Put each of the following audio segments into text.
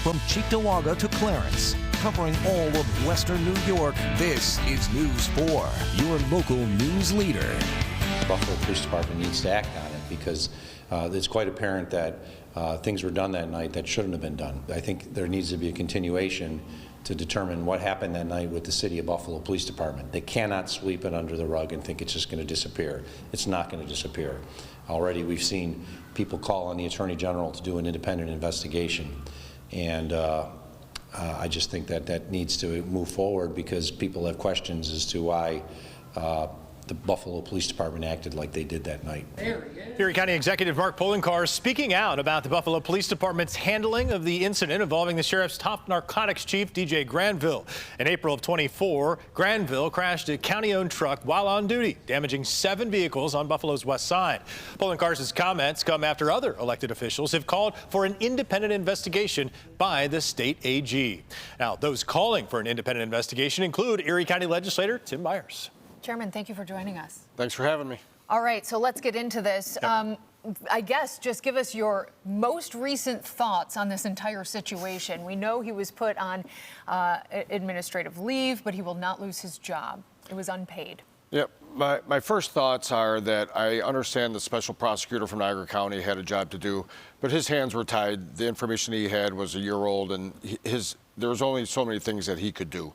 From Cheektowaga to Clarence, covering all of Western New York, this is News 4, your local news leader. The Buffalo Police Department needs to act on it because it's quite apparent that things were done that night that shouldn't have been done. I think there needs to be a continuation to determine what happened that night with the City of Buffalo Police Department. They cannot sweep it under the rug and think it's just going to disappear. It's not going to disappear. Already we've seen people call on the Attorney General to do an independent investigation. And I just think that that needs to move forward because people have questions as to why the Buffalo Police Department acted like they did that night. Erie County Executive Mark Poloncarz speaking out about the Buffalo Police Department's handling of the incident involving the sheriff's top narcotics chief, DJ Granville. In April of 24, Granville crashed a county-owned truck while on duty, damaging 7 vehicles on Buffalo's west side. Poloncarz's comments come after other elected officials have called for an independent investigation by the state AG. Now, those calling for an independent investigation include Erie County Legislator Tim Myers. Chairman, thank you for joining us. Thanks for having me. All right, so let's get into this. Yep. I guess just give us your most recent thoughts on this entire situation. We know he was put on administrative leave, but he will not lose his job. It was unpaid. Yep. My first thoughts are that I understand the special prosecutor from Erie County had a job to do, but his hands were tied. The information he had was a year old, and there was only so many things that he could do.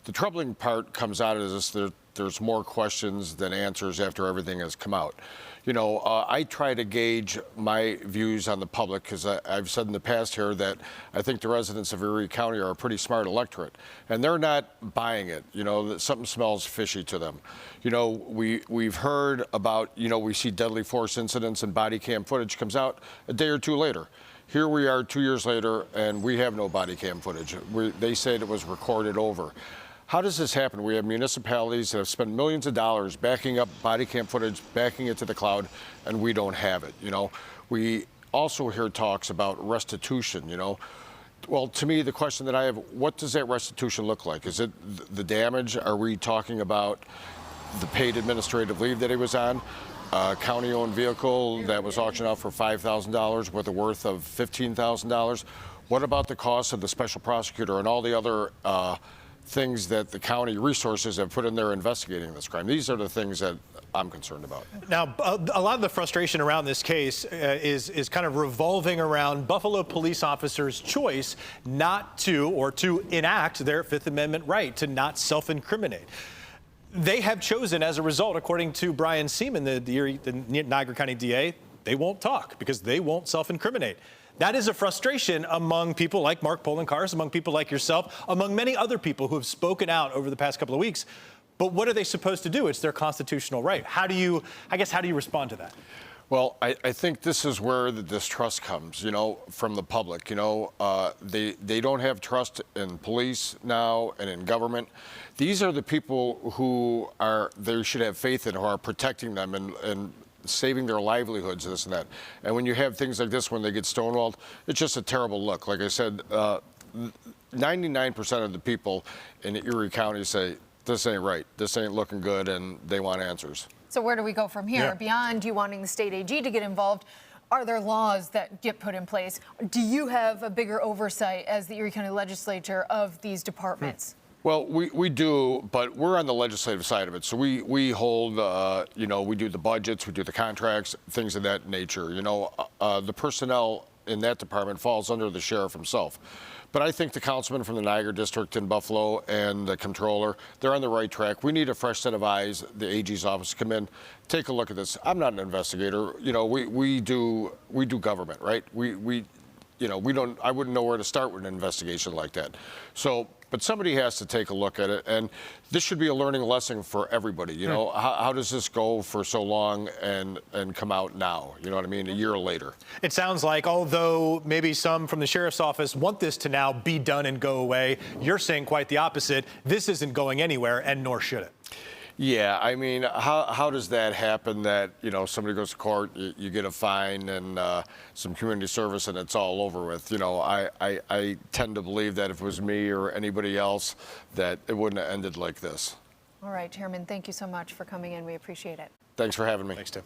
The troubling part comes out of this. There's more questions than answers after everything has come out. You know, I try to gauge my views on the public because I've said in the past here that I think the residents of Erie County are a pretty smart electorate, and they're not buying it. You know, that something smells fishy to them. You know, we've heard about, you know, we see deadly force incidents and body cam footage comes out a day or two later. Here we are 2 years later, and we have no body cam footage. They said it was recorded over. How does this happen? We have municipalities that have spent millions of dollars backing up body cam footage, backing it to the cloud, and we don't have it. You know, we also hear talks about restitution. You know, well, to me, the question that I have: what does that restitution look like? Is it the damage? Are we talking about the paid administrative leave that he was on? A county-owned vehicle that was auctioned off for $5,000 with a worth of $15,000. What about the cost of the special prosecutor and all the other things that the county resources have put in there investigating this crime? These are the things that I'm concerned about. Now, a lot of the frustration around this case is kind of revolving around Buffalo police officers' choice not to, or to enact their Fifth Amendment right to not self-incriminate. They have chosen, as a result, according to Brian Seaman, the Niagara County DA, they won't talk because they won't self-incriminate. That is a frustration among people like Mark Poloncarz, among people like yourself, among many other people who have spoken out over the past couple of weeks. But what are they supposed to do? It's their constitutional right. How do you respond to that? Well, I think this is where the distrust comes, you know, from the public. You know, they don't have trust in police now and in government. These are the people who they should have faith in, who are protecting them and saving their livelihoods, this and that. And when you have things like this, when they get stonewalled, it's just a terrible look. Like I said, 99% of the people in Erie County say, this ain't right, this ain't looking good, and they want answers. So where do we go from here? Yeah. Beyond you wanting the state AG to get involved, are there laws that get put in place? Do you have a bigger oversight as the Erie County Legislature of these departments? Well, we do, but we're on the legislative side of it. So we hold, you know, we do the budgets, we do the contracts, things of that nature. You know, the personnel in that department falls under the sheriff himself. But I think the councilman from the Niagara District in Buffalo and the controller, they're on the right track. We need a fresh set of eyes, the AG's office, to come in, take a look at this. I'm not an investigator. You know, we do government, right? You know, I wouldn't know where to start with an investigation like that. So, but somebody has to take a look at it, and this should be a learning lesson for everybody. You know, how does this go for so long and come out now? You know what I mean? A year later. It sounds like, although maybe some from the sheriff's office want this to now be done and go away, you're saying quite the opposite. This isn't going anywhere, and nor should it. Yeah, I mean, how does that happen that, you know, somebody goes to court, you get a fine and some community service and it's all over with? You know, I tend to believe that if it was me or anybody else, that it wouldn't have ended like this. All right, Chairman, thank you so much for coming in. We appreciate it. Thanks for having me. Thanks, Tim.